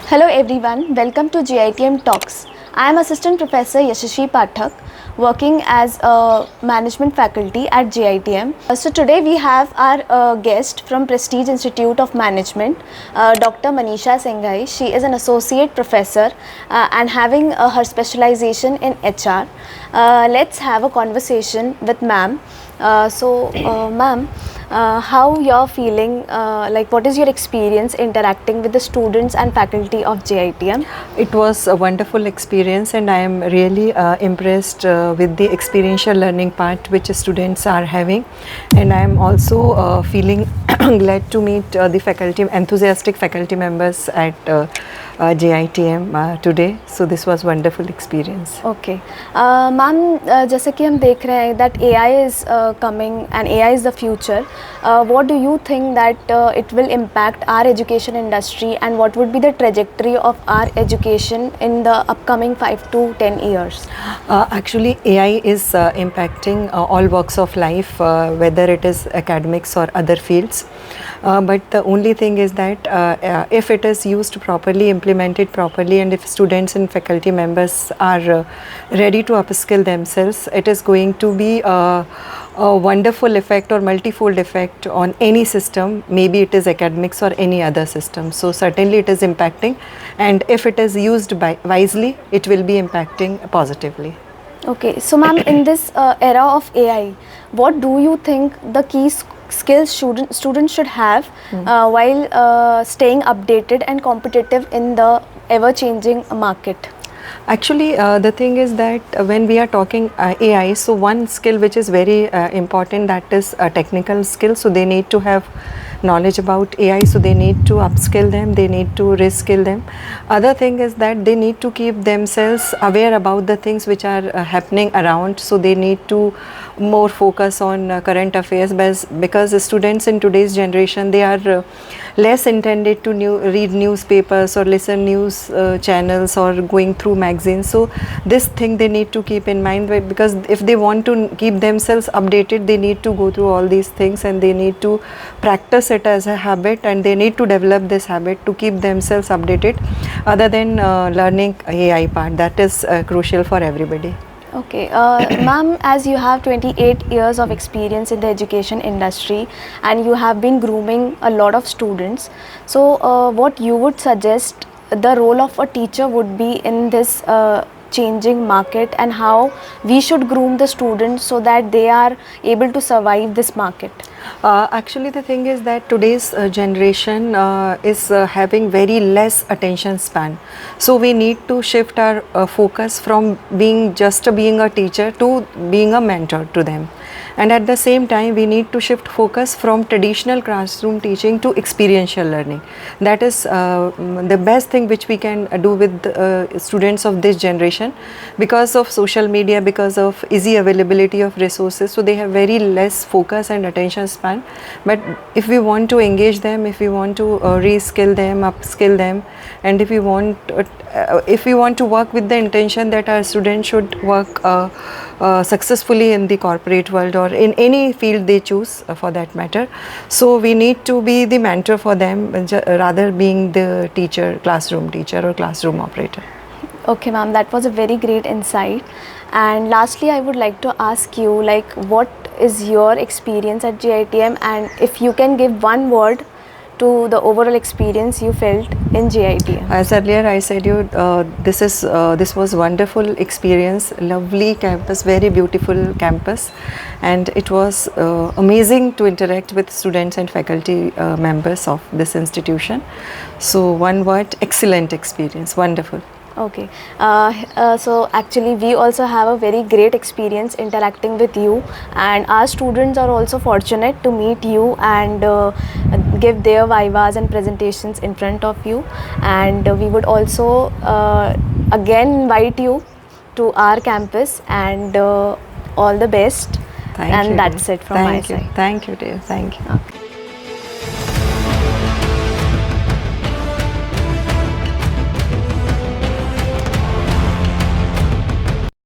Hello everyone, welcome to JITM Talks. I am Assistant Professor Yashashri Pathak, working as a management faculty at JITM. So today we have our guest from Prestige Institute of Management, Dr. Manisha Senghai. She is an associate professor and having her specialization in HR. Let's have a conversation with ma'am. Ma'am, how you're feeling, like what is your experience interacting with the students and faculty of JITM? It was a wonderful experience, and I am really impressed with the experiential learning part which students are having, and I am also feeling glad to meet the faculty, enthusiastic faculty members at JITM today. So this was wonderful experience. Okay, ma'am, जैसे कि हम देख रहे हैं that AI is coming and AI is the future. What do you think that it will impact our education industry, and what would be the trajectory of our education in the upcoming 5 to 10 years? Actually, AI is impacting all walks of life, whether it is academics or other fields. But the only thing is that if it is used properly, implemented properly, and if students and faculty members are ready to upskill themselves, it is going to be a wonderful effect or multifold effect on any system, maybe it is academics or any other system. So certainly it is impacting, and if it is used wisely, it will be impacting positively. Okay, so ma'am, in this era of AI, what do you think the key skills students should have while staying updated and competitive in the ever-changing market? Actually, the thing is that when we are talking AI, so one skill which is very important, that is a technical skill. So they need to have knowledge about AI, so they need to upskill them, they need to reskill them. Other thing is that they need to keep themselves aware about the things which are happening around, so they need to more focus on current affairs, because the students in today's generation, they are less intended to read newspapers or listen news channels or going through magazines. So this thing they need to keep in mind, because if they want to keep themselves updated, they need to go through all these things, and they need to practice it as a habit, and they need to develop this habit to keep themselves updated, other than learning AI part. That is crucial for everybody. Okay, ma'am, as you have 28 years of experience in the education industry and you have been grooming a lot of students, so what you would suggest the role of a teacher would be in this changing market, and how we should groom the students so that they are able to survive this market? Actually, the thing is that today's generation is having very less attention span. So we need to shift our focus from being a teacher to being a mentor to them. And at the same time, we need to shift focus from traditional classroom teaching to experiential learning. That is the best thing which we can do with students of this generation, because of social media, because of easy availability of resources. So they have very less focus and attention span. But if we want to engage them, if we want to reskill them, upskill them, and if we want to work with the intention that our students should work successfully in the corporate world or in any field they choose for that matter, so we need to be the mentor for them rather being the teacher, classroom teacher or classroom operator. Okay, ma'am, that was a very great insight. And lastly, I would like to ask you, like, what is your experience at JITM, and if you can give one word to the overall experience you felt in JITM? As earlier I said you, this was wonderful experience, lovely campus, very beautiful campus, and it was amazing to interact with students and faculty members of this institution. So one word, excellent experience, wonderful. Okay, so actually we also have a very great experience interacting with you, and our students are also fortunate to meet you and give their vivas and presentations in front of you, and we would also again invite you to our campus, and all the best. Thank and you, that's dear. it from my side. Thank you, dear. Thank you. Okay.